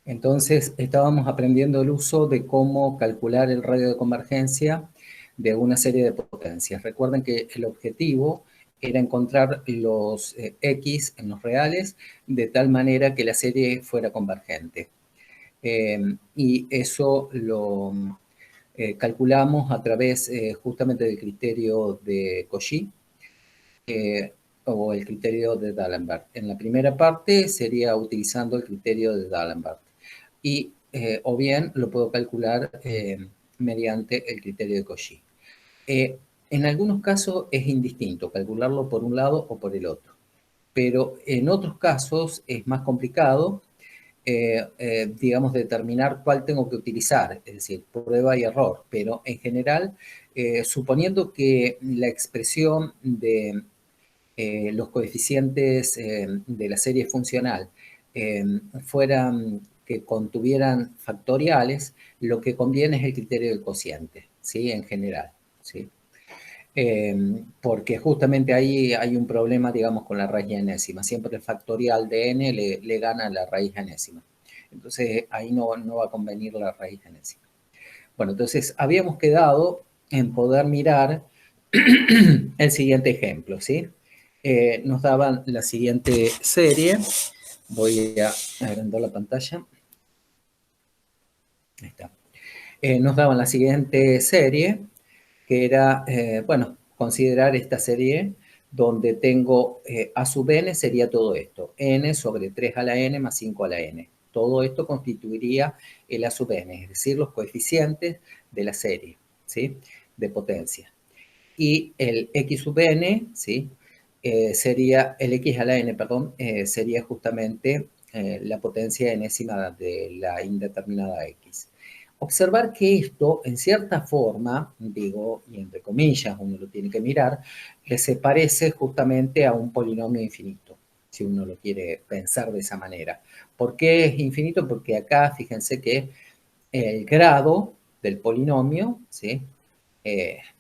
Entonces, estábamos aprendiendo el uso de cómo calcular el radio de convergencia de una serie de potencias. Recuerden que el objetivo era encontrar los X en los reales de tal manera que la serie fuera convergente. Y eso lo calculamos a través justamente del criterio de Cauchy, o el criterio de D'Alembert. En la primera parte sería utilizando el criterio de D'Alembert. Y, o bien lo puedo calcular mediante el criterio de Cauchy. En algunos casos es indistinto calcularlo por un lado o por el otro, pero en otros casos es más complicado, digamos, determinar cuál tengo que utilizar, es decir, prueba y error, pero en general, suponiendo que la expresión de los coeficientes de la serie funcional fueran que contuvieran factoriales, lo que conviene es el criterio del cociente, ¿sí? En general, ¿sí? Porque justamente ahí hay un problema, digamos, con la raíz enésima. Siempre el factorial de n le gana a la raíz enésima. Entonces, ahí no va a convenir la raíz enésima. Bueno, entonces, habíamos quedado en poder mirar el siguiente ejemplo, ¿sí? Nos daban la siguiente serie. Voy a agrandar la pantalla. Ahí está. Nos daban la siguiente serie, que era, bueno, considerar esta serie donde tengo a sub n sería todo esto, n sobre 3 a la n más 5 a la n. Todo esto constituiría el a sub n, es decir, los coeficientes de la serie, ¿sí? De potencia. Y el x sub n, ¿sí? Sería, el x a la n, perdón, sería justamente la potencia enésima de la indeterminada x. Observar que esto, en cierta forma, digo, y entre comillas, uno lo tiene que mirar, se parece justamente a un polinomio infinito, si uno lo quiere pensar de esa manera. ¿Por qué es infinito? Porque acá, fíjense que el grado del polinomio, ¿sí?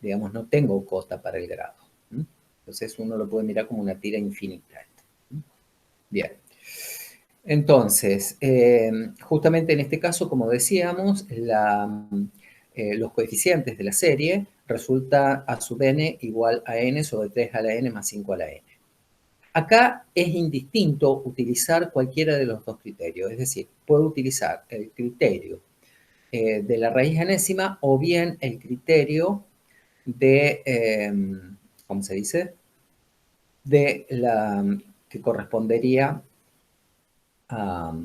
Digamos, no tengo cota para el grado. Entonces uno lo puede mirar como una tira infinita. Bien. Entonces, justamente en este caso, como decíamos, los coeficientes de la serie resulta a sub n igual a n sobre 3 a la n más 5 a la n. Acá es indistinto utilizar cualquiera de los dos criterios, es decir, puedo utilizar el criterio de la raíz enésima o bien el criterio de, ¿cómo se dice? De la que correspondería a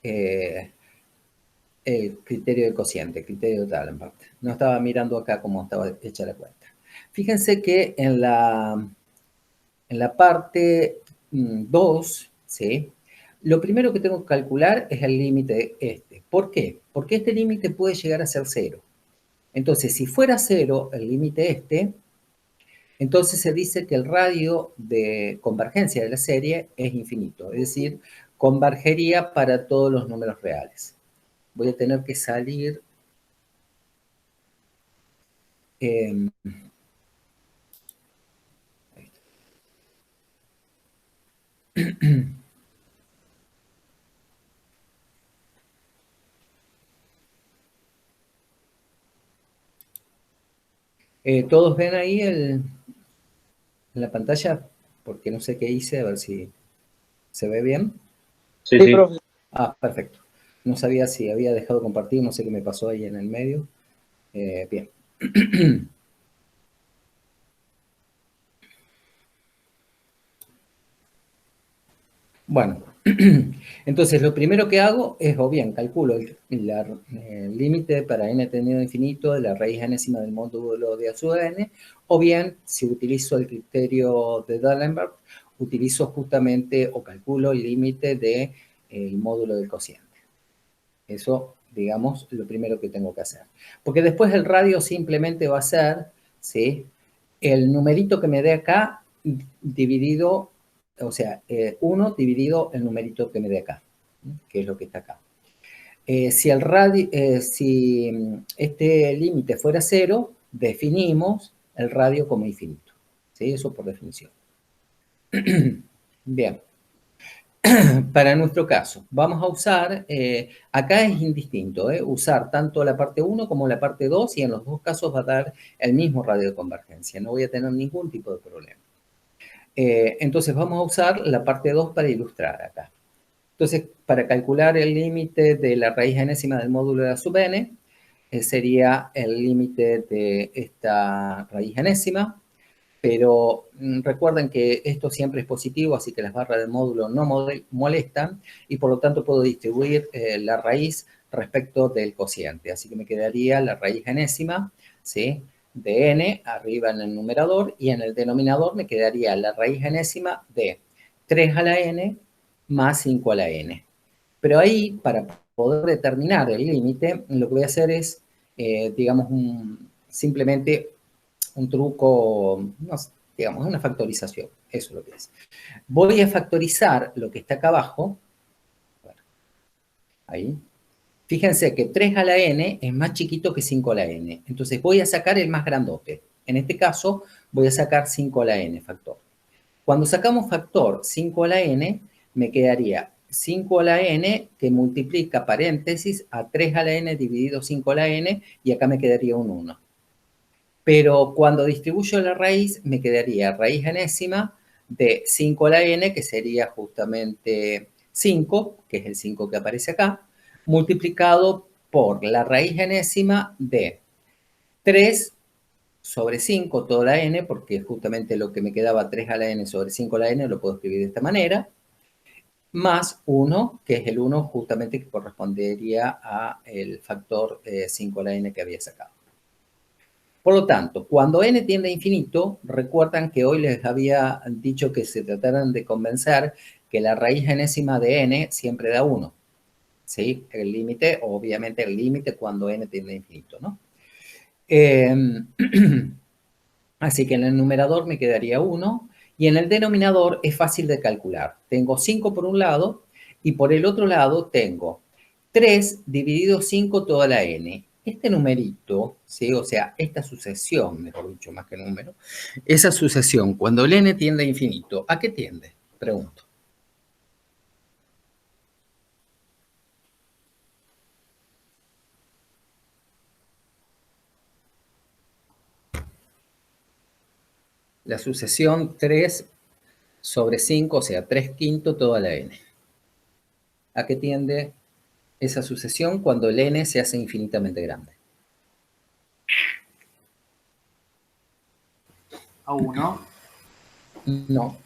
el criterio del cociente, el criterio de D'Alembert. No estaba mirando acá cómo estaba hecha la cuenta. Fíjense que en la parte 2, ¿sí? Lo primero que tengo que calcular es el límite este. ¿Por qué? Porque este límite puede llegar a ser 0. Entonces, si fuera 0 el límite este, entonces se dice que el radio de convergencia de la serie es infinito, es decir, convergería para todos los números reales. Voy a tener que salir. ¿Todos ven ahí en la pantalla? Porque no sé qué hice, a ver si se ve bien. Sí, sí. Profe. Ah, perfecto. No sabía si había dejado de compartir, no sé qué me pasó ahí en el medio. Bien. Bueno, entonces lo primero que hago es, o bien, calculo el límite para n tendido a infinito de la raíz enésima del módulo de a sub n, o bien, si utilizo el criterio de D'Alembert, utilizo justamente, o calculo el límite del módulo del cociente. Eso, digamos, lo primero que tengo que hacer. Porque después el radio simplemente va a ser, ¿sí? El numerito que me dé acá dividido, o sea, 1 dividido el numerito que me dé acá, que es lo que está acá. Si este límite fuera 0, definimos el radio como infinito. ¿Sí? Eso por definición. Bien. para nuestro caso, vamos a usar, acá es indistinto, usar tanto la parte 1 como la parte 2 y en los dos casos va a dar el mismo radio de convergencia, no voy a tener ningún tipo de problema. Entonces vamos a usar la parte 2 para ilustrar acá. Entonces, para calcular el límite de la raíz enésima del módulo de la sub n, sería el límite de esta raíz enésima, pero recuerden que esto siempre es positivo, así que las barras del módulo no molestan y por lo tanto puedo distribuir la raíz respecto del cociente. Así que me quedaría la raíz enésima, ¿sí?, de n arriba en el numerador y en el denominador me quedaría la raíz enésima de 3 a la n más 5 a la n. Pero ahí, para poder determinar el límite, lo que voy a hacer es, digamos, simplemente un truco, no sé, digamos, una factorización. Eso es lo que es. Voy a factorizar lo que está acá abajo. Ahí. Fíjense que 3 a la n es más chiquito que 5 a la n. Entonces voy a sacar el más grandote. En este caso, voy a sacar 5 a la n factor. Cuando sacamos factor 5 a la n, me quedaría 5 a la n que multiplica paréntesis a 3 a la n dividido 5 a la n y acá me quedaría un 1. Pero cuando distribuyo la raíz, me quedaría raíz enésima de 5 a la n, que sería justamente 5, que es el 5 que aparece acá, multiplicado por la raíz enésima de 3 sobre 5 toda la n, porque justamente lo que me quedaba 3 a la n sobre 5 a la n lo puedo escribir de esta manera, más 1, que es el 1 justamente que correspondería al factor 5 a la n que había sacado. Por lo tanto, cuando n tiende a infinito, recuerdan que hoy les había dicho que se trataran de convencer que la raíz enésima de n siempre da 1. ¿Sí? El límite, obviamente el límite cuando n tiende a infinito, ¿no? Así que en el numerador me quedaría 1 y en el denominador es fácil de calcular. Tengo 5 por un lado y por el otro lado tengo 3 dividido 5 toda la n. Este numerito, ¿sí?, o sea, esta sucesión, mejor dicho, más que número, esa sucesión, cuando el n tiende a infinito, ¿a qué tiende? Pregunto. La sucesión 3 sobre 5, o sea, 3 quintos toda la n. ¿A qué tiende esa sucesión cuando el n se hace infinitamente grande? A 1. No.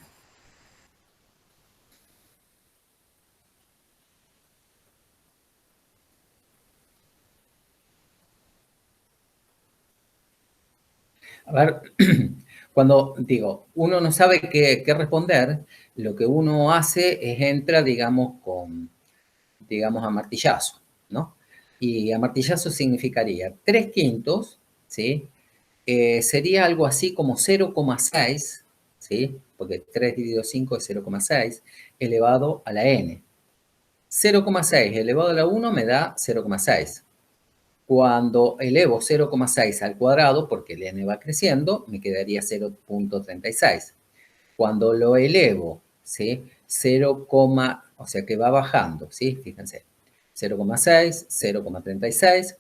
A ver, cuando digo, uno no sabe qué responder, lo que uno hace es entra, digamos, a martillazo, ¿no? Y a martillazo significaría 3 quintos, ¿sí? Sería algo así como 0,6, ¿sí? Porque 3 dividido 5 es 0,6, elevado a la n. 0,6 elevado a la 1 me da 0,6. Cuando elevo 0,6 al cuadrado, porque el n va creciendo, me quedaría 0,36. Cuando lo elevo, ¿sí?, 0, o sea que va bajando, ¿sí? Fíjense, 0,6, 0,36,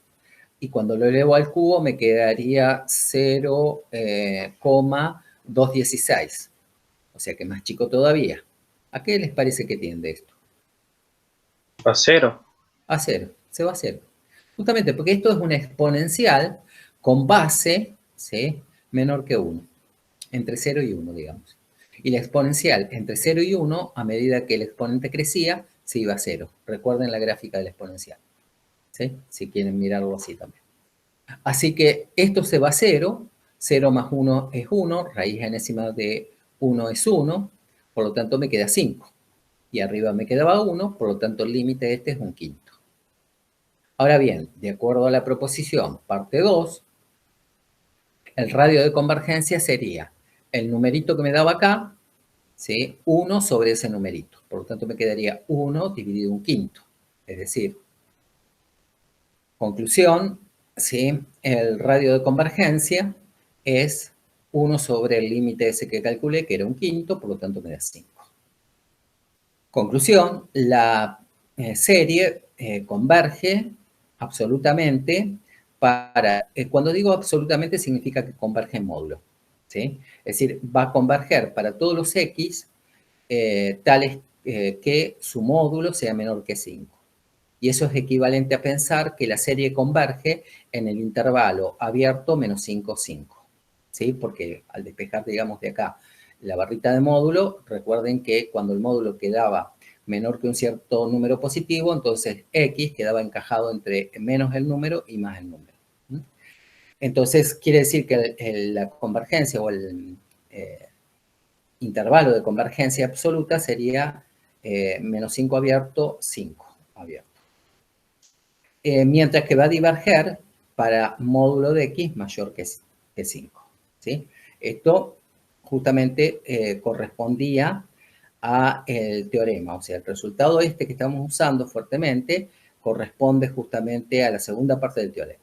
y cuando lo elevo al cubo me quedaría 0,216, o sea que más chico todavía. ¿A qué les parece que tiende esto? A 0. A 0, se va a 0. Justamente porque esto es una exponencial con base, ¿sí?, menor que 1, entre 0 y 1, digamos. Y la exponencial entre 0 y 1, a medida que el exponente crecía, se iba a 0. Recuerden la gráfica de la exponencial, ¿sí?, si quieren mirarlo así también. Así que esto se va a 0, 0 más 1 es 1, raíz enésima de 1 es 1, por lo tanto me queda 5. Y arriba me quedaba 1, por lo tanto el límite de este es un quinto. Ahora bien, de acuerdo a la proposición parte 2, el radio de convergencia sería el numerito que me daba acá, ¿sí?, 1 sobre ese numerito. Por lo tanto, me quedaría 1 dividido un quinto. Es decir, conclusión, ¿sí?, el radio de convergencia es 1 sobre el límite ese que calculé, que era un quinto, por lo tanto me da 5. Conclusión, la serie converge absolutamente para, cuando digo absolutamente significa que converge en módulo, ¿sí? Es decir, va a converger para todos los x tales que su módulo sea menor que 5. Y eso es equivalente a pensar que la serie converge en el intervalo abierto menos 5, 5. ¿Sí? Porque al despejar, digamos, de acá la barrita de módulo, recuerden que cuando el módulo quedaba menor que un cierto número positivo, entonces x quedaba encajado entre menos el número y más el número. Entonces, quiere decir que la convergencia o el intervalo de convergencia absoluta sería menos 5 abierto, 5 abierto. Mientras que va a diverger para módulo de x mayor que 5. ¿Sí? Esto justamente correspondía al teorema, o sea, el resultado este que estamos usando fuertemente corresponde justamente a la segunda parte del teorema.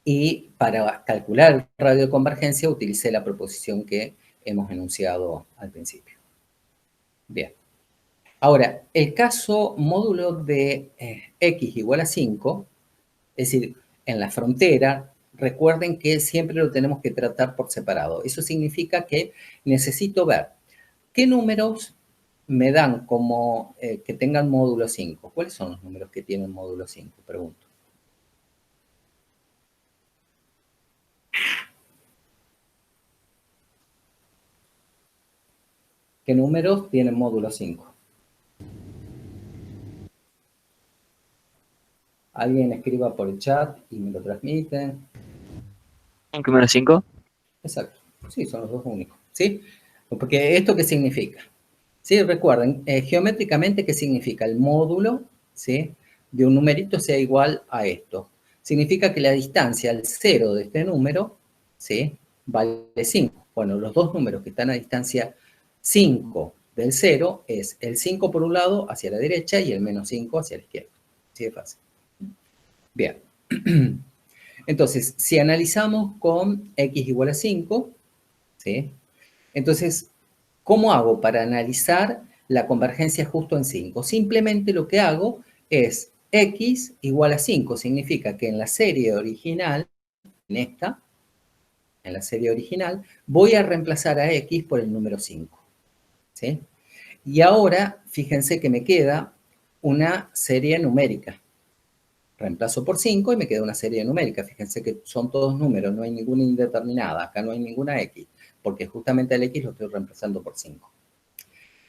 Y para calcular el radio de convergencia utilicé la proposición que hemos enunciado al principio. Bien. Ahora, el caso módulo de x igual a 5, es decir, en la frontera, recuerden que siempre lo tenemos que tratar por separado. Eso significa que necesito ver qué números me dan como que tengan módulo 5. ¿Cuáles son los números que tienen módulo 5? Pregunto. ¿Qué números tienen módulo 5? Alguien escriba por el chat y me lo transmiten. 5 menos 5. Exacto. Sí, son los dos únicos. ¿Sí? Porque ¿esto qué significa? Sí, recuerden, geométricamente, ¿qué significa? El módulo, ¿sí?, de un numerito sea igual a esto. Significa que la distancia al cero de este número, ¿sí?, vale 5. Bueno, los dos números que están a distancia 5 del 0 es el 5 por un lado hacia la derecha y el menos 5 hacia la izquierda. Así de fácil. Bien. Entonces, si analizamos con x igual a 5, ¿sí?, entonces, ¿cómo hago para analizar la convergencia justo en 5? Simplemente lo que hago es x igual a 5. Significa que en la serie original, en la serie original, voy a reemplazar a x por el número 5. ¿Sí? Y ahora, fíjense que me queda una serie numérica. Reemplazo por 5 y me queda una serie numérica. Fíjense que son todos números, no hay ninguna indeterminada. Acá no hay ninguna x, porque justamente el x lo estoy reemplazando por 5.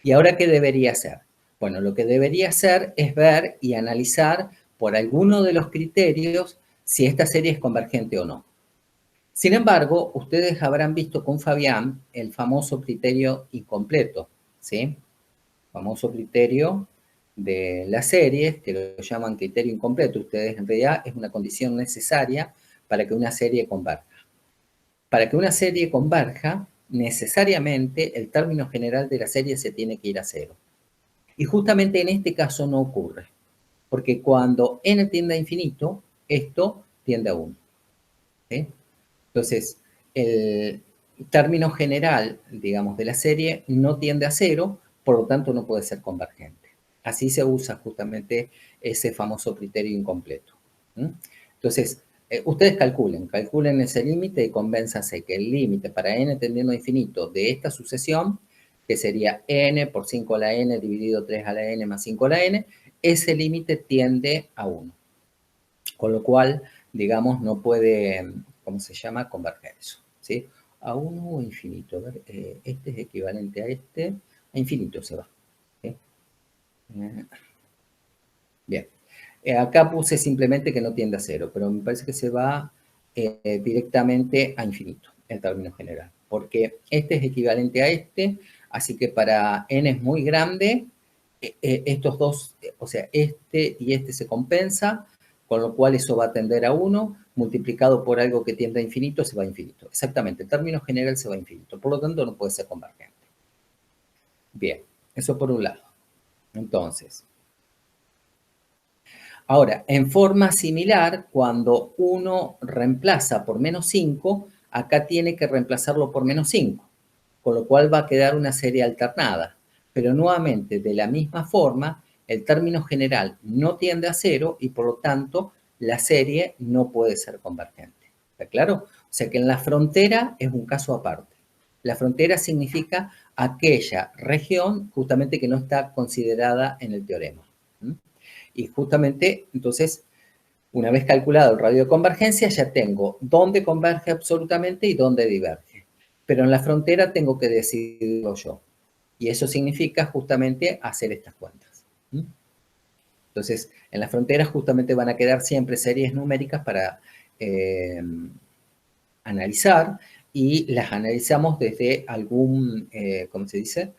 ¿Y ahora qué debería hacer? Bueno, lo que debería hacer es ver y analizar por alguno de los criterios si esta serie es convergente o no. Sin embargo, ustedes habrán visto con Fabián el famoso criterio incompleto, ¿sí? Famoso criterio de las series, que lo llaman criterio incompleto. Ustedes, en realidad, es una condición necesaria para que una serie converja. Para que una serie converja, necesariamente el término general de la serie se tiene que ir a 0. Y justamente en este caso no ocurre, porque cuando n tiende a infinito, esto tiende a 1. ¿Sí? Entonces, el término general, digamos, de la serie no tiende a 0, por lo tanto no puede ser convergente. Así se usa justamente ese famoso criterio incompleto. Entonces, ustedes calculen ese límite y convénzanse que el límite para n tendiendo a infinito de esta sucesión, que sería n por 5 a la n dividido 3 a la n más 5 a la n, ese límite tiende a 1. Con lo cual, digamos, no puede, ¿cómo se llama?, converger eso, ¿sí? A 1 o infinito. A ver, este es equivalente a este. A infinito se va. ¿Sí? Bien. Acá puse simplemente que no tiende a 0, pero me parece que se va directamente a infinito, en términos general. Porque este es equivalente a este, así que para n es muy grande, estos dos, o sea, este y este se compensa, con lo cual eso va a tender a 1, multiplicado por algo que tiende a infinito, se va a infinito. Exactamente, en términos general se va a infinito, por lo tanto no puede ser convergente. Bien, eso por un lado. Entonces, ahora, en forma similar, cuando uno reemplaza por menos 5, acá tiene que reemplazarlo por menos 5. con lo cual va a quedar una serie alternada. Pero nuevamente, de la misma forma, el término general no tiende a cero y por lo tanto la serie no puede ser convergente. ¿Está claro? O sea que en la frontera es un caso aparte. La frontera significa aquella región justamente que no está considerada en el teorema. Y justamente, entonces, una vez calculado el radio de convergencia, ya tengo dónde converge absolutamente y dónde diverge. Pero en la frontera tengo que decidirlo yo. Y eso significa justamente hacer estas cuentas. Entonces, en la frontera justamente van a quedar siempre series numéricas para analizar y las analizamos desde algún, ¿cómo se dice?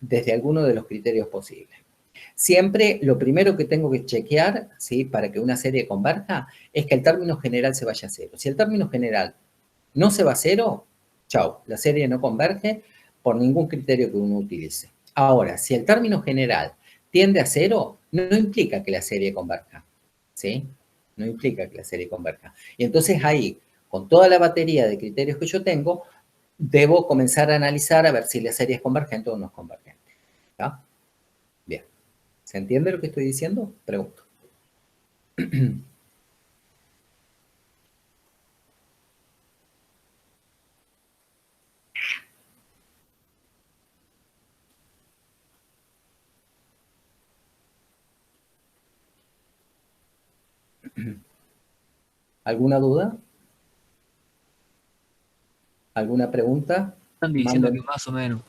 Desde alguno de los criterios posibles. Siempre lo primero que tengo que chequear, ¿sí? Para que una serie converja es que el término general se vaya a cero. Si el término general no se va a cero, chao, la serie no converge por ningún criterio que uno utilice. Ahora, si el término general tiende a cero, no implica que la serie converja, ¿sí? No implica que la serie converja. Y entonces ahí, con toda la batería de criterios que yo tengo, debo comenzar a analizar a ver si la serie es convergente o no es convergente. ¿Está? Bien. ¿Se entiende lo que estoy diciendo? Pregunto. ¿Alguna duda? ¿Alguna pregunta? Están diciendo que más o menos.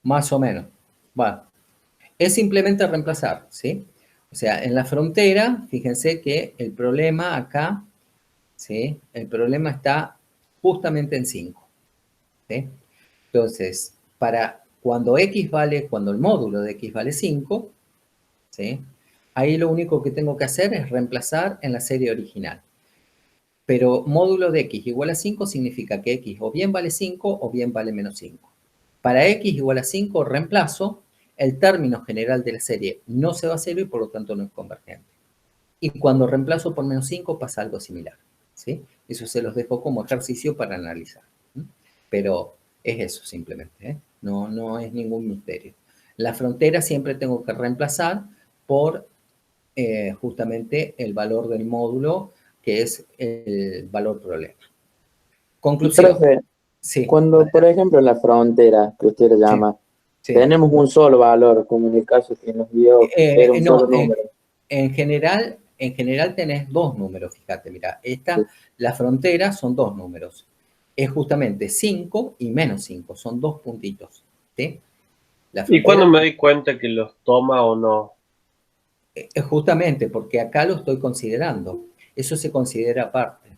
Más o menos. Bueno, es simplemente reemplazar, ¿sí? O sea, en la frontera, fíjense que el problema acá, ¿sí? El problema está justamente en 5, ¿sí? Entonces, cuando cuando el módulo de x vale 5, ¿sí? Ahí lo único que tengo que hacer es reemplazar en la serie original. Pero módulo de x igual a 5 significa que x o bien vale 5 o bien vale menos 5. Para x igual a 5 reemplazo, el término general de la serie no se va a cero y por lo tanto no es convergente. Y cuando reemplazo por menos 5 pasa algo similar, ¿sí? Eso se los dejo como ejercicio para analizar. Pero es eso simplemente, ¿eh? No es ningún misterio. La frontera siempre tengo que reemplazar por justamente el valor del módulo, que es el valor problema. Conclusión. Profe, Sí, cuando, por ejemplo, en la frontera, que usted le llama, sí. tenemos un solo valor, como en el caso que nos dio, era un solo número. En general tenés dos números, fíjate, mira, Sí. la frontera son dos números. Es justamente 5 y menos 5, son dos puntitos, ¿sí? ¿Y cuándo me doy cuenta que los toma o no? Justamente porque acá lo estoy considerando. Eso se considera aparte.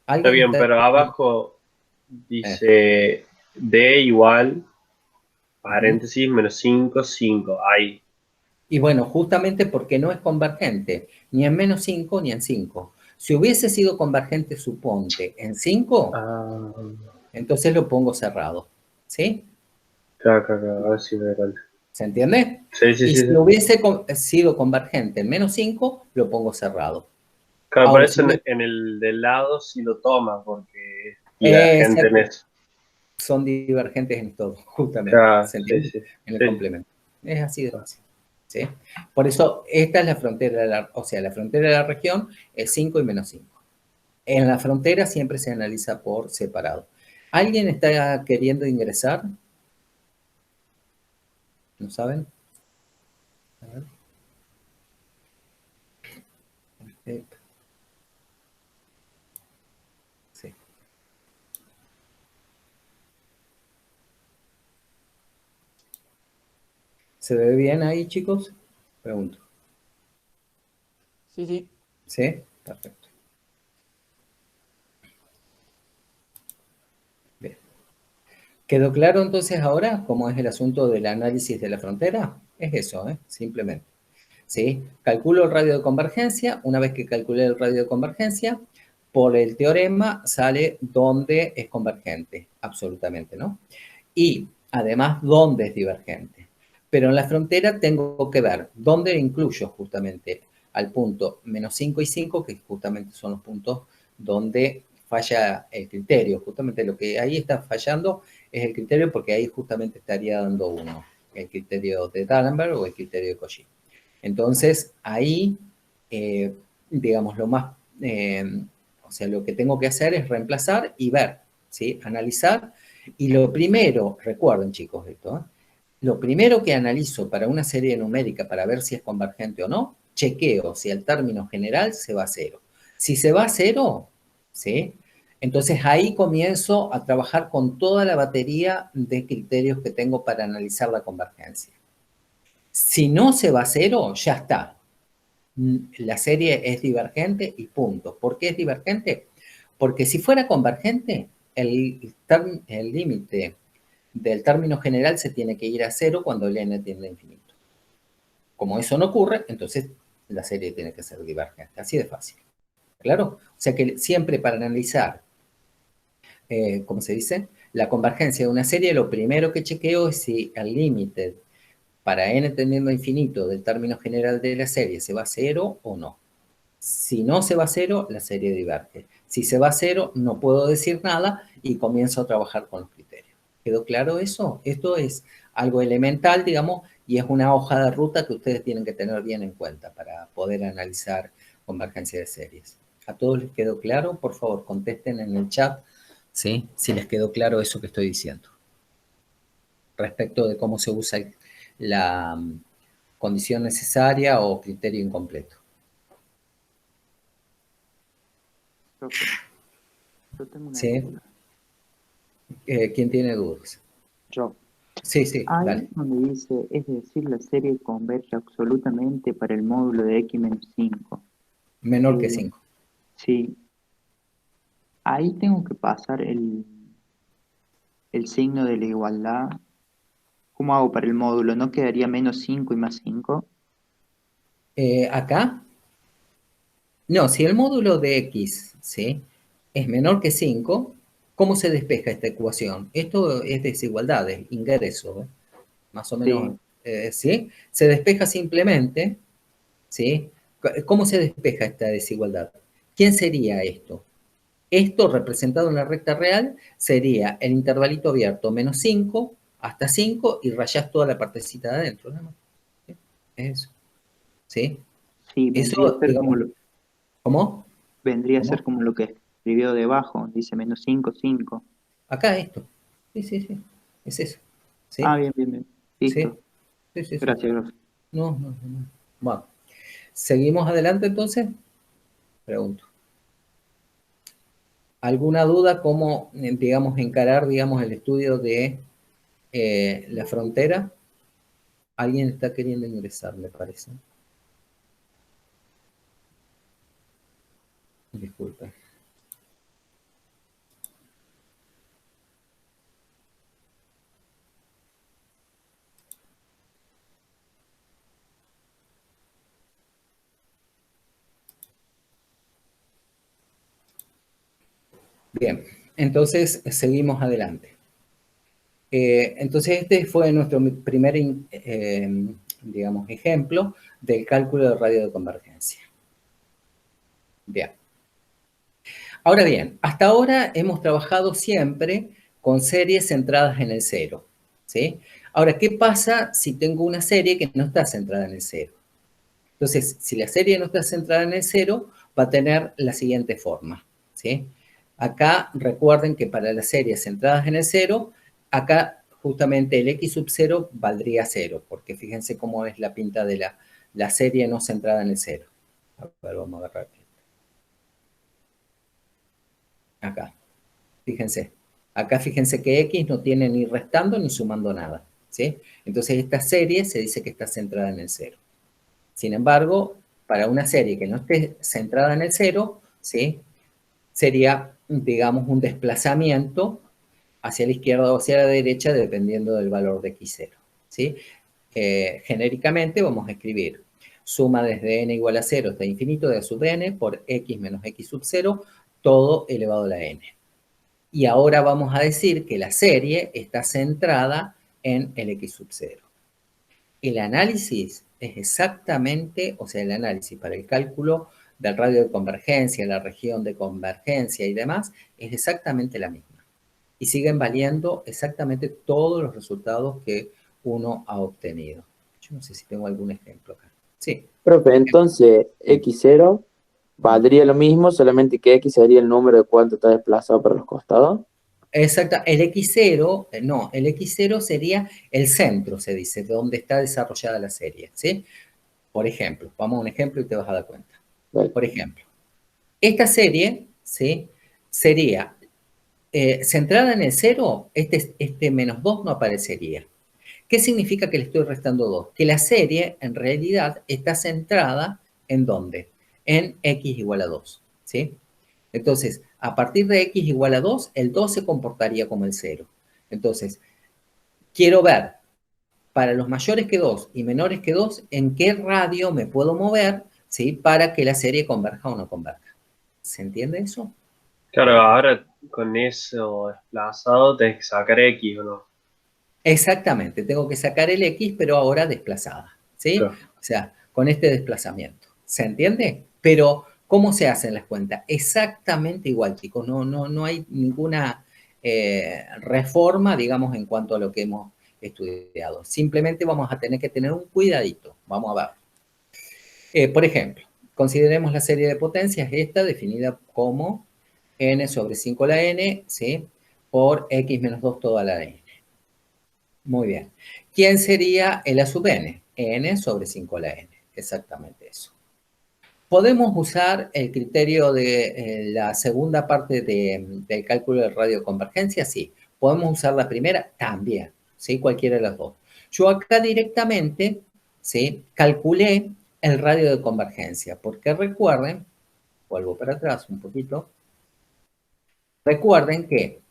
Está bien, pero abajo dice D igual, paréntesis, menos 5, 5. Ahí. Y bueno, justamente porque no es convergente, ni en menos 5 ni en 5. Si hubiese sido convergente, suponte, en 5, entonces lo pongo cerrado, ¿sí? Claro, a ver si me doy cuenta. ¿Se entiende? Sí. Y si hubiese sido convergente en menos 5, lo pongo cerrado. Claro, por Ahora, eso en el del lado sí lo toma, porque es divergente en eso. son divergentes en todo, justamente. Claro, ¿Se entiende? sí. En el complemento. Es así de fácil, ¿sí? Por eso, esta es la frontera, o sea, la frontera de la región es 5 y menos 5. En la frontera siempre se analiza por separado. ¿Alguien está queriendo ingresar? ¿No saben? A ver. Perfecto. Sí. ¿Se ve bien ahí, chicos? Pregunto. Sí. ¿Sí? Perfecto. Bien. ¿Quedó claro entonces ahora cómo es el asunto del análisis de la frontera? Es eso, simplemente. ¿Sí? Calculo el radio de convergencia. Una vez que calculé el radio de convergencia, por el teorema sale dónde es convergente, absolutamente, ¿no? Y además dónde es divergente. Pero en la frontera tengo que ver dónde incluyo justamente al punto menos 5 y 5, que justamente son los puntos donde falla el criterio. Justamente lo que ahí está fallando es el criterio porque ahí justamente estaría dando uno, el criterio de D'Alembert o el criterio de Cauchy. Entonces, ahí, digamos, o sea, lo que tengo que hacer es reemplazar y ver, ¿sí? Analizar. Y lo primero, recuerden chicos esto, lo primero que analizo para una serie numérica para ver si es convergente o no, chequeo si el término general se va a cero. Si se va a cero, ¿sí? Entonces ahí comienzo a trabajar con toda la batería de criterios que tengo para analizar la convergencia. Si no se va a cero, ya está. La serie es divergente y punto. ¿Por qué es divergente? Porque si fuera convergente, el límite del término general se tiene que ir a cero cuando el n tiende a infinito. Como eso no ocurre, entonces la serie tiene que ser divergente. Así de fácil. ¿Claro? O sea que siempre para analizar, ¿cómo se dice? La convergencia de una serie, lo primero que chequeo es si el límite para n tendiendo a infinito del término general de la serie se va a cero o no. Si no se va a cero, la serie diverge. Si se va a cero, no puedo decir nada y comienzo a trabajar con los criterios. ¿Quedó claro eso? Esto es algo elemental, digamos, y es una hoja de ruta que ustedes tienen que tener bien en cuenta para poder analizar convergencia de series. ¿A todos les quedó claro? Por favor, contesten en el chat, ¿sí? Si les quedó claro eso que estoy diciendo. Respecto de cómo se usa la condición necesaria o criterio incompleto. Yo tengo una ¿Sí? duda. ¿Quién tiene dudas? Yo. Sí, sí, Ahí dale. donde dice, es decir, la serie converge absolutamente para el módulo de x menos 5. Menor que 5. Sí. Ahí tengo que pasar el signo de la igualdad. ¿Cómo hago para el módulo? ¿No quedaría menos 5 y más 5? Acá, no, si el módulo de x, ¿sí? Es menor que 5, ¿cómo se despeja esta ecuación? Esto es desigualdad, es ingreso, ¿eh? Más o menos, ¿sí? Se despeja simplemente, ¿sí? ¿Cómo se despeja esta desigualdad? ¿Quién sería esto? Esto representado en la recta real sería el intervalito abierto menos 5 hasta 5 y rayas toda la partecita de adentro, ¿no? ¿Sí? Eso, ¿sí? Sí, vendría a Eso, ser digamos, ¿cómo? vendría a ser ¿Cómo? como lo que escribió debajo, dice menos 5, 5. Acá esto. Sí, sí, sí. Es eso. Ah, ¿Sí? bien, bien, bien. ¿Sí? Listo. Sí, sí, sí. Gracias, gracias. No, no, no. Bueno. ¿Seguimos adelante entonces? Pregunto. ¿Alguna duda cómo, digamos, encarar, digamos, el estudio de la frontera? Alguien está queriendo ingresar, me parece. Disculpe. Bien, entonces seguimos adelante. Entonces este fue nuestro primer, digamos, ejemplo del cálculo de radio de convergencia. Bien. Ahora bien, hasta ahora hemos trabajado siempre con series centradas en el cero, ¿sí? Ahora, ¿qué pasa si tengo una serie que no está centrada en el cero? Entonces, si la serie no está centrada en el cero, va a tener la siguiente forma, ¿sí? Acá recuerden que para las series centradas en el cero, acá justamente el x sub 0 valdría 0, porque fíjense cómo es la pinta de la serie no centrada en el cero. A ver, vamos a agarrar aquí. Acá, fíjense. Acá fíjense que x no tiene ni restando ni sumando nada, ¿sí? Entonces esta serie se dice que está centrada en el cero. Sin embargo, para una serie que no esté centrada en el cero, ¿sí? Sería, digamos, un desplazamiento hacia la izquierda o hacia la derecha dependiendo del valor de x0, ¿sí? Genéricamente vamos a escribir suma desde n igual a 0 hasta infinito de a sub n por x menos x sub 0, todo elevado a la n. Y ahora vamos a decir que la serie está centrada en el x sub 0. El análisis es exactamente, o sea, el análisis para el cálculo del radio de convergencia, la región de convergencia y demás, es exactamente la misma. y siguen valiendo exactamente todos los resultados que uno ha obtenido. Yo no sé si tengo algún ejemplo acá. Sí. Profe, entonces x0 valdría lo mismo, solamente que x sería el número de cuánto está desplazado por los costados. Exacto, el X0, no, el X0 sería el centro, se dice, donde está desarrollada la serie, ¿sí? Por ejemplo, vamos a un ejemplo y te vas a dar cuenta. Dale. Por ejemplo, esta serie, ¿sí? Sería centrada en el 0, este menos 2 no aparecería. ¿Qué significa que le estoy restando 2? Que la serie, en realidad, está centrada ¿en dónde? En x igual a 2, ¿sí? Entonces, a partir de x igual a 2, el 2 se comportaría como el 0. Entonces, quiero ver, para los mayores que 2 y menores que 2, en qué radio me puedo mover, ¿sí? Para que la serie converja o no converja. ¿Se entiende eso? Claro, ahora con eso desplazado tenés que sacar X, ¿o no? Exactamente, tengo que sacar el x, pero ahora desplazada, ¿sí? Claro. O sea, con este desplazamiento. ¿Se entiende? Pero, ¿cómo se hacen las cuentas? Exactamente igual, chicos. No hay ninguna reforma, digamos, en cuanto a lo que hemos estudiado. Simplemente vamos a tener que tener un cuidadito. Vamos a ver. Por ejemplo, consideremos la serie de potencias, esta definida como n sobre 5 a la n, ¿sí? Por x menos 2 toda la n. Muy bien. ¿Quién sería el a sub n? N sobre 5 a la n. Exactamente eso. ¿Podemos usar el criterio de la segunda parte del cálculo de radioconvergencia? Sí. ¿Podemos usar la primera? También. ¿Sí? Cualquiera de las dos. Yo acá directamente, ¿sí? Calculé el radio de convergencia. Porque recuerden, vuelvo para atrás un poquito. Recuerden que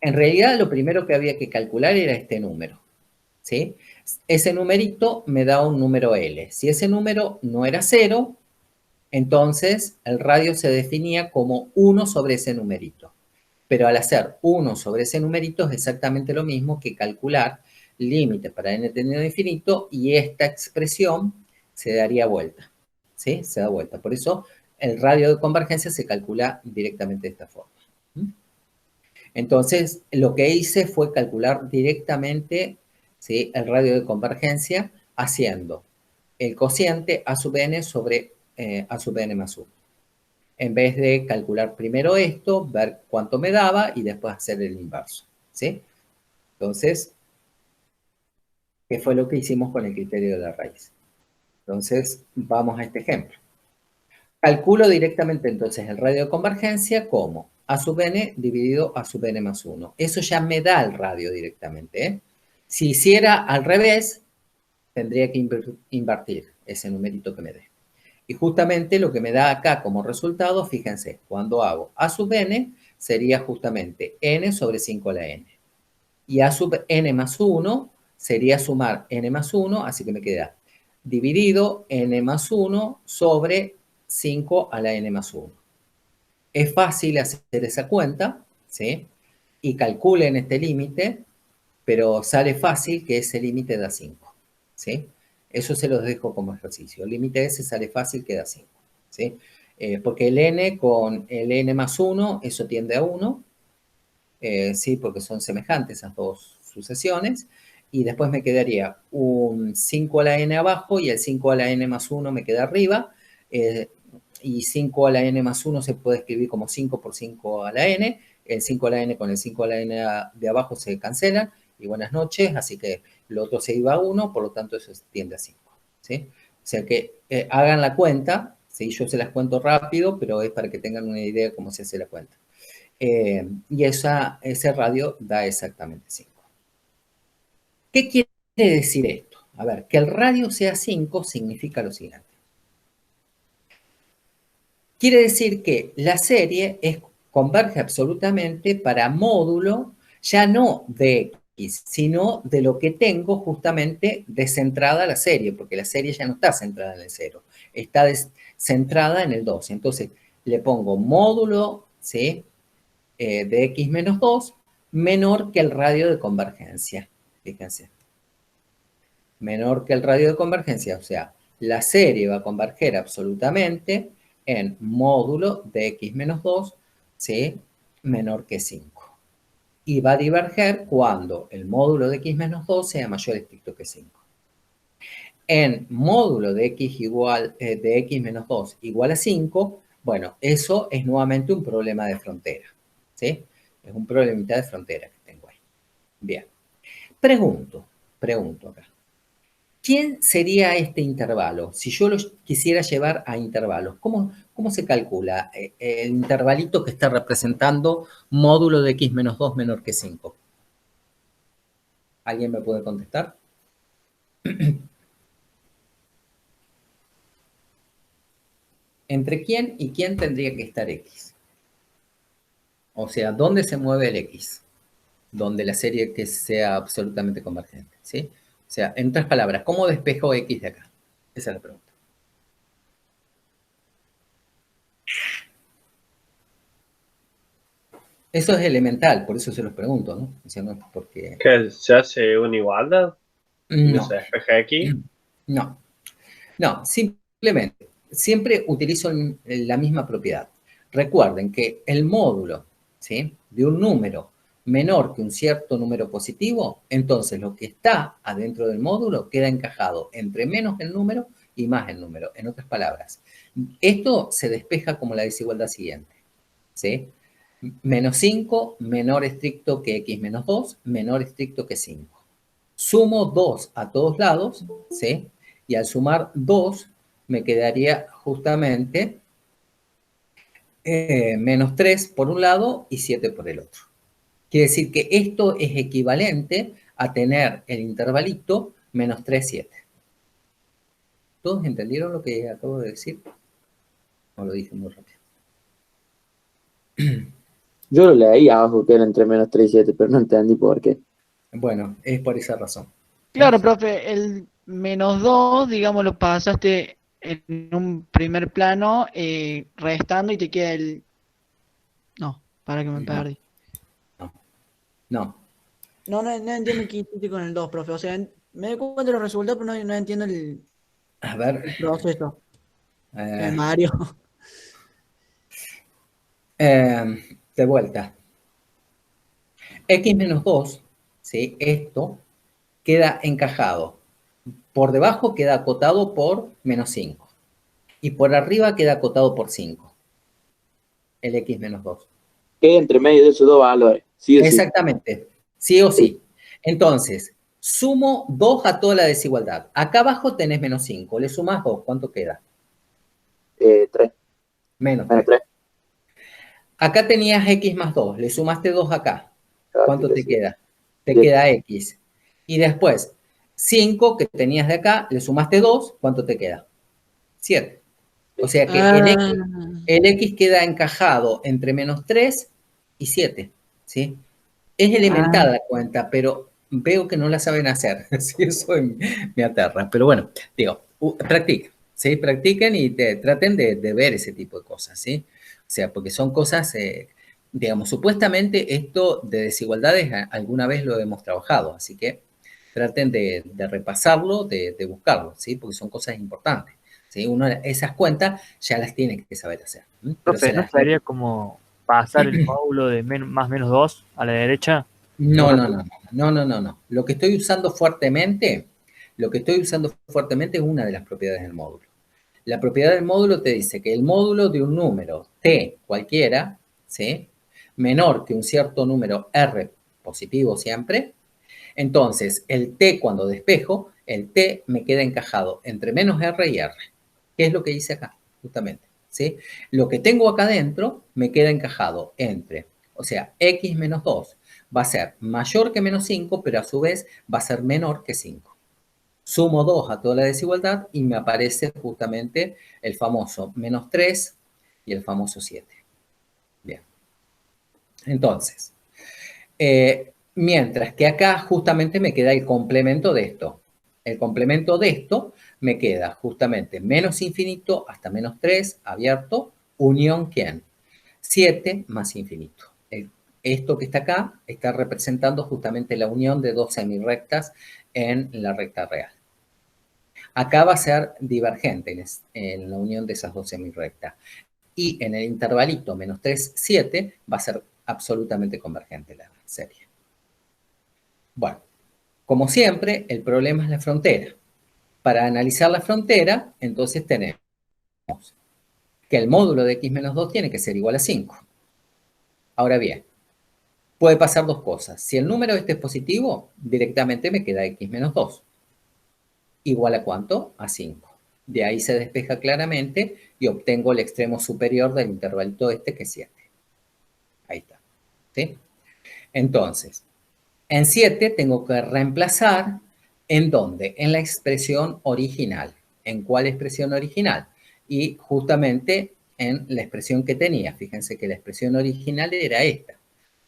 en realidad lo primero que había que calcular era este número. ¿Sí? Ese numerito me da un número L. Si ese número no era 0, entonces el radio se definía como 1 sobre ese numerito. Pero al hacer 1 sobre ese numerito es exactamente lo mismo que calcular límite para n tenido a infinito y esta expresión se daría vuelta. ¿Sí? Se da vuelta. Por eso el radio de convergencia se calcula directamente de esta forma. Entonces, lo que hice fue calcular directamente, ¿sí?, el radio de convergencia haciendo el cociente a sub n sobre a sub n más 1. En vez de calcular primero esto, ver cuánto me daba y después hacer el inverso, ¿sí? Entonces, ¿qué fue lo que hicimos con el criterio de la raíz? Entonces, vamos a este ejemplo. Calculo directamente entonces el radio de convergencia como a sub n dividido a sub n más 1. Eso ya me da el radio directamente, ¿eh? Si hiciera al revés, tendría que invertir ese numerito que me dé. Y justamente lo que me da acá como resultado, fíjense, cuando hago a sub n, sería justamente n sobre 5 a la n. Y a sub n más 1 sería sumar n más 1, así que me queda dividido n más 1 sobre 5 a la n más 1. Es fácil hacer esa cuenta, ¿sí? Y calculen este límite, pero sale fácil que ese límite da 5, ¿sí? Eso se los dejo como ejercicio. El límite ese sale fácil que da 5, ¿sí? Porque el n con el n más 1, eso tiende a 1, ¿sí? Porque son semejantes esas dos sucesiones. Y después me quedaría un 5 a la n abajo y el 5 a la n más 1 me queda arriba. Y 5 a la n más 1 se puede escribir como 5 por 5 a la n. El 5 a la n con el 5 a la n de abajo se cancelan. Y buenas noches, así que lo otro se iba a 1, por lo tanto eso tiende a 5. ¿Sí? O sea que hagan la cuenta, ¿sí? Yo se las cuento rápido, pero es para que tengan una idea de cómo se hace la cuenta. Y ese radio da exactamente 5. ¿Qué quiere decir esto? A ver, que el radio sea 5 significa lo siguiente. Quiere decir que la serie converge absolutamente para módulo ya no de x, sino de lo que tengo justamente descentrada la serie, porque la serie ya no está centrada en el 0, está centrada en el 2. Entonces, le pongo módulo, ¿sí?, de x menos 2 menor que el radio de convergencia. Fíjense. Menor que el radio de convergencia, o sea, la serie va a converger absolutamente en módulo de x menos 2, ¿sí?, menor que 5. y va a diverger cuando el módulo de x menos 2 sea mayor o estricto que 5. En módulo de x de x menos 2 igual a 5, bueno, eso es nuevamente un problema de frontera, ¿sí? Es un problemita de frontera que tengo ahí. Bien. Pregunto acá. ¿Quién sería este intervalo? Si yo lo quisiera llevar a intervalos, ¿cómo se calcula el intervalito que está representando módulo de x menos 2 menor que 5? ¿Alguien me puede contestar? ¿Entre quién y quién tendría que estar x? O sea, ¿dónde se mueve el x? Donde la serie que sea absolutamente convergente, ¿sí? O sea, en otras palabras, ¿cómo despejo x de acá? Esa es la pregunta. Eso es elemental, por eso se los pregunto, ¿no? O sea, no es porque... ¿Que se hace una igualdad? ¿Y No, se despeja X? no, simplemente, siempre utilizo la misma propiedad. Recuerden que el módulo, ¿sí?, de un número menor que un cierto número positivo, entonces lo que está adentro del módulo queda encajado entre menos el número y más el número. En otras palabras, esto se despeja como la desigualdad siguiente, ¿sí? Menos 5, menor estricto que x menos 2, menor estricto que 5. Sumo 2 a todos lados, ¿sí? Y al sumar 2 me quedaría justamente menos 3 por un lado y 7 por el otro. Quiere decir que esto es equivalente a tener el intervalito menos 3, 7. ¿Todos entendieron lo que acabo de decir? ¿O lo dije muy rápido? Yo lo leí abajo que era entre menos 3 y 7, pero no entendí por qué. Bueno, es por esa razón. Claro, profe, el menos 2, digamos, lo pasaste en un primer plano restando y te queda el... No, para que me No, perdí. no. No entiendo qué hiciste con el 2, profe. O sea, me doy cuenta de los resultados, pero no entiendo el A ver, proceso. eh, Mario. de vuelta. X menos 2, ¿sí? Esto queda encajado. Por debajo queda acotado por menos 5. Y por arriba queda acotado por 5. El X menos 2. Queda entre medio de esos dos valores, sí o sí. Exactamente. Sí o sí. Entonces, sumo 2 a toda la desigualdad. Acá abajo tenés menos 5. Le sumás 2. ¿Cuánto queda? 3. Menos Menos 3. 3. Acá tenías X más 2. Le sumaste 2 acá. ¿Cuánto te queda? Te 7. queda X. Y después, 5 que tenías de acá, le sumaste 2. ¿Cuánto te queda? 7. O sea que Ah, el X queda encajado entre menos 3 y 7, ¿sí? Es ah, elemental la cuenta, pero veo que no la saben hacer. Sí, eso me aterra. Pero bueno, digo, practiquen, ¿sí? Practiquen y traten de ver ese tipo de cosas, ¿sí? O sea, porque son cosas, digamos, supuestamente esto de desigualdades alguna vez lo hemos trabajado, así que traten de repasarlo, de buscarlo, ¿sí? Porque son cosas importantes, ¿sí? Uno esas cuentas ya las tiene que saber hacer, ¿sí? Pero Profe, ¿no sería como pasar el módulo de más menos 2 a la derecha? No, no, no, no, no, no, no. Lo que estoy usando fuertemente es una de las propiedades del módulo. La propiedad del módulo te dice que el módulo de un número t cualquiera, ¿sí?, menor que un cierto número r positivo siempre, entonces el t cuando despejo, el t me queda encajado entre menos r y r. ¿Qué es lo que hice acá? Justamente, ¿sí? Lo que tengo acá adentro me queda encajado entre, o sea, x menos 2 va a ser mayor que menos 5, pero a su vez va a ser menor que 5. Sumo 2 a toda la desigualdad y me aparece justamente el famoso menos 3 y el famoso 7. Bien. Entonces, mientras que acá justamente me queda el complemento de esto. El complemento de esto me queda justamente menos infinito hasta menos 3 abierto, unión ¿quién? 7 más infinito. Esto que está acá está representando justamente la unión de dos semirrectas en la recta real. Acá va a ser divergente en la unión de esas dos semirrectas. Y en el intervalito menos 3, 7 va a ser absolutamente convergente la serie. Bueno, como siempre, el problema es la frontera. Para analizar la frontera, entonces tenemos que el módulo de x menos 2 tiene que ser igual a 5. Ahora bien, puede pasar dos cosas. Si el número este es positivo, directamente me queda x menos 2. ¿Igual a cuánto? A 5. De ahí se despeja claramente y obtengo el extremo superior del intervalito este, que es 7. Ahí está. ¿Sí? Entonces, en 7 tengo que reemplazar, ¿en dónde? En la expresión original. ¿En cuál expresión original? Y justamente en la expresión que tenía. Fíjense que la expresión original era esta.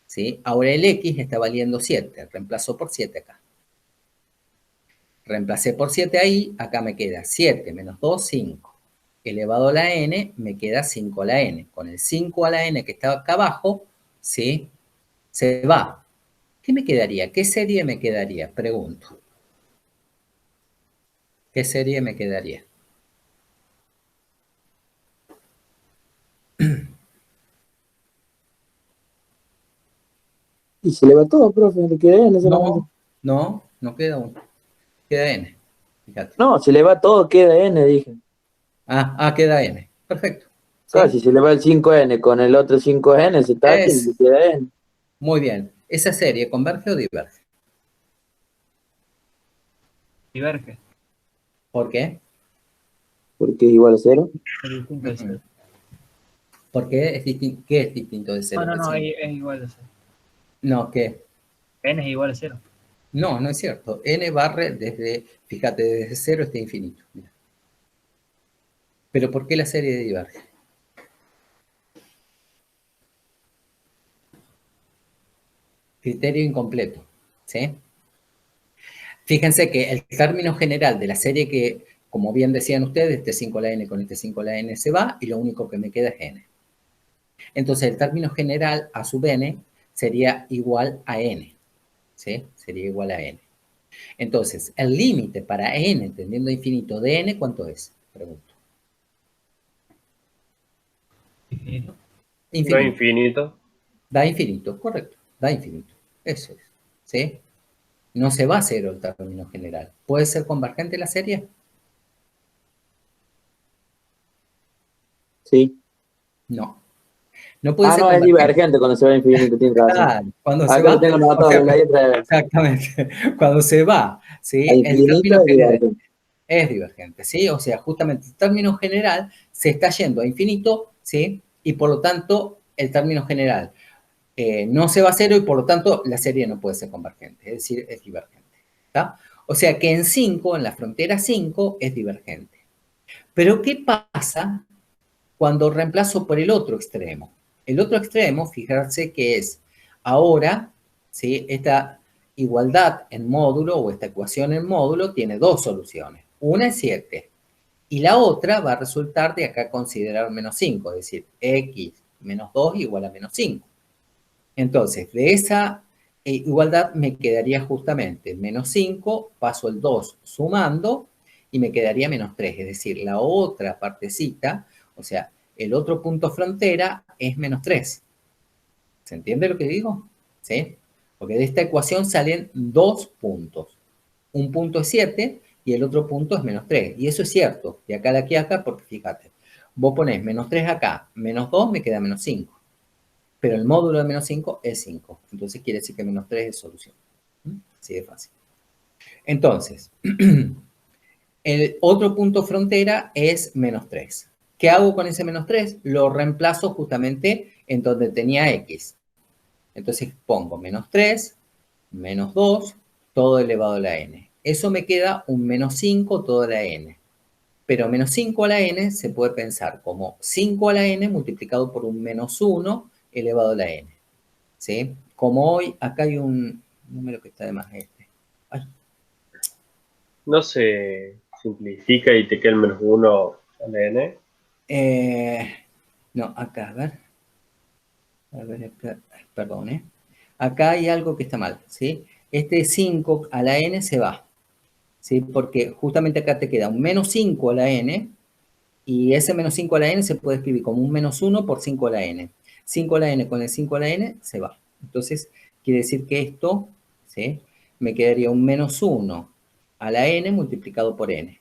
¿Sí? Ahora el x está valiendo 7. Reemplazo por 7 acá. Reemplacé por 7 ahí. Acá me queda 7 menos 2, 5. Elevado a la n, me queda 5 a la n. Con el 5 a la n que está acá abajo, ¿sí? Se va. ¿Qué me quedaría? ¿Qué serie me quedaría? Pregunto. ¿Qué serie me quedaría? Y se le va todo, profe, le queda N solamente. No queda uno. Queda n. Fíjate. No, se le va todo, queda N, dije. Queda n. Perfecto. Claro, ¿Sí? si se le va el 5N con el otro 5N, se tacha y le queda N. Muy bien. ¿Esa serie converge o diverge? Diverge. ¿Por qué? Porque es igual a 0. Es distinto de cero. ¿Por qué es distinto? ¿Qué es distinto de 0? No, es igual a 0. No, ¿qué? N es igual a 0. No, no es cierto. N barre desde, fíjate, desde 0 hasta infinito. Mira. ¿Pero por qué la serie diverge? Criterio incompleto. ¿Sí? Fíjense que el término general de la serie que, como bien decían ustedes, este 5 a la n con este 5 a la n se va y lo único que me queda es n. Entonces el término general a sub n sería igual a n. ¿Sí? Sería igual a n. Entonces, el límite para n tendiendo a infinito de n, ¿cuánto es? Pregunto. Infinito. No infinito. Da infinito, correcto. Da infinito. Eso es. ¿Sí? No se va a cero el término general. ¿Puede ser convergente la serie? Sí. No. No puede ser No, es convergente. divergente cuando se va a infinito, tiene razón. Claro, cuando se Acá va, lo tengo anotado, o sea, lo leí otra vez. exactamente, cuando se va, ¿sí? A El infinito término es general divergente. es divergente, ¿sí? O sea, justamente el término general se está yendo a infinito, ¿sí? Y por lo tanto, el término general no se va a cero y por lo tanto la serie no puede ser convergente, es decir, es divergente, ¿está? O sea que en 5, en la frontera 5, es divergente. Pero ¿qué pasa cuando reemplazo por el otro extremo? El otro extremo, fijarse que es ahora, ¿sí? Esta igualdad en módulo o esta ecuación en módulo tiene dos soluciones. Una es 7 y la otra va a resultar de acá considerar menos 5, es decir, x menos 2 igual a menos 5. Entonces, de esa igualdad me quedaría justamente menos 5, paso el 2 sumando y me quedaría menos 3, es decir, la otra partecita, o sea, el otro punto frontera es menos 3. ¿Se entiende lo que digo? ¿Sí? Porque de esta ecuación salen dos puntos. Un punto es 7 y el otro punto es menos 3. Y eso es cierto, de acá a aquí a acá, porque fíjate, vos ponés menos 3 acá, menos 2 me queda menos 5. Pero el módulo de menos 5 es 5. Entonces quiere decir que menos 3 es solución. Así de fácil. Entonces, el otro punto frontera es menos 3. ¿Qué hago con ese menos 3? Lo reemplazo justamente en donde tenía x. Entonces pongo menos 3, menos 2, todo elevado a la n. Eso me queda un menos 5 todo a la n. Pero menos 5 a la n se puede pensar como 5 a la n multiplicado por un menos 1 elevado a la n. ¿Sí? Como hoy, acá hay un número que está de más este. Ay. No se simplifica y te queda el menos 1 a la n. No, acá, a ver, perdón, acá hay algo que está mal, ¿sí? Este 5 a la n se va, ¿sí? Porque justamente acá te queda un menos 5 a la n y ese menos 5 a la n se puede escribir como un menos 1 por 5 a la n. 5 a la n con el 5 a la n se va. Entonces, quiere decir que esto, ¿sí?, me quedaría un menos 1 a la n multiplicado por n.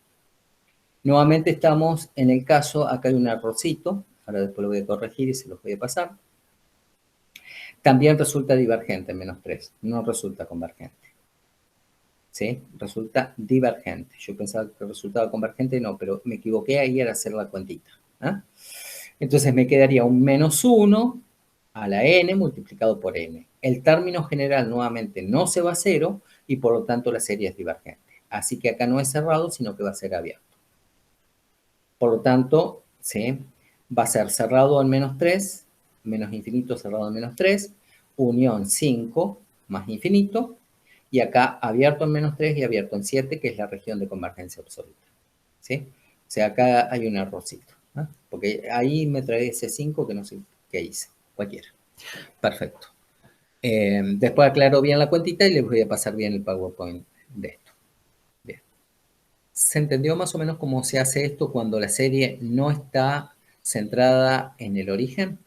Nuevamente estamos en el caso, acá hay un errorcito, ahora después lo voy a corregir y se los voy a pasar. También resulta divergente menos 3, no resulta convergente. ¿Sí? Resulta divergente. Yo pensaba que resultaba convergente, no, pero me equivoqué ahí al hacer la cuentita. ¿Ah? Entonces me quedaría un menos 1 a la n multiplicado por n. El término general nuevamente no se va a cero y por lo tanto la serie es divergente. Así que acá no es cerrado, sino que va a ser abierto. Por lo tanto, ¿sí?, va a ser cerrado en menos 3, menos infinito cerrado en menos 3, unión 5 más infinito, y acá abierto en menos 3 y abierto en 7, que es la región de convergencia absoluta. ¿Sí? O sea, acá hay un errorcito, ¿no? Porque ahí me trae ese 5 que no sé qué hice, cualquiera. Perfecto. Después aclaro bien la cuentita y les voy a pasar bien el PowerPoint de esto. Bien. ¿Se entendió más o menos cómo se hace esto cuando la serie no está centrada en el origen?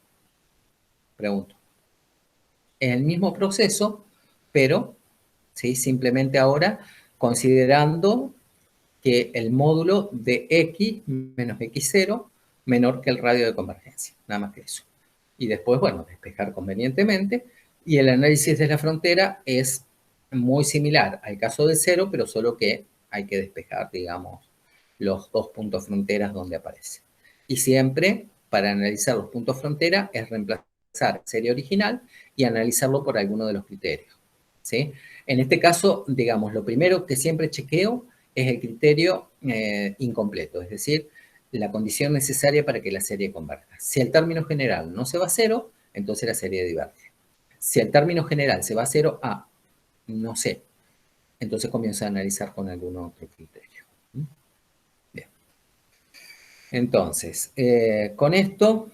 Pregunto. Es el mismo proceso, pero ¿sí?, simplemente ahora considerando que el módulo de x menos x0 menor que el radio de convergencia, nada más que eso. Y después, bueno, despejar convenientemente, y el análisis de la frontera es muy similar al caso de 0, pero solo que hay que despejar, digamos, los dos puntos fronteras donde aparece. Y siempre, para analizar los puntos frontera, es reemplazar la serie original y analizarlo por alguno de los criterios, ¿sí? En este caso, digamos, lo primero que siempre chequeo es el criterio incompleto, es decir, la condición necesaria para que la serie converja. Si el término general no se va a 0, entonces la serie diverge. Si el término general se va a 0, no sé, entonces comienzo a analizar con algún otro criterio. Bien. Entonces, con esto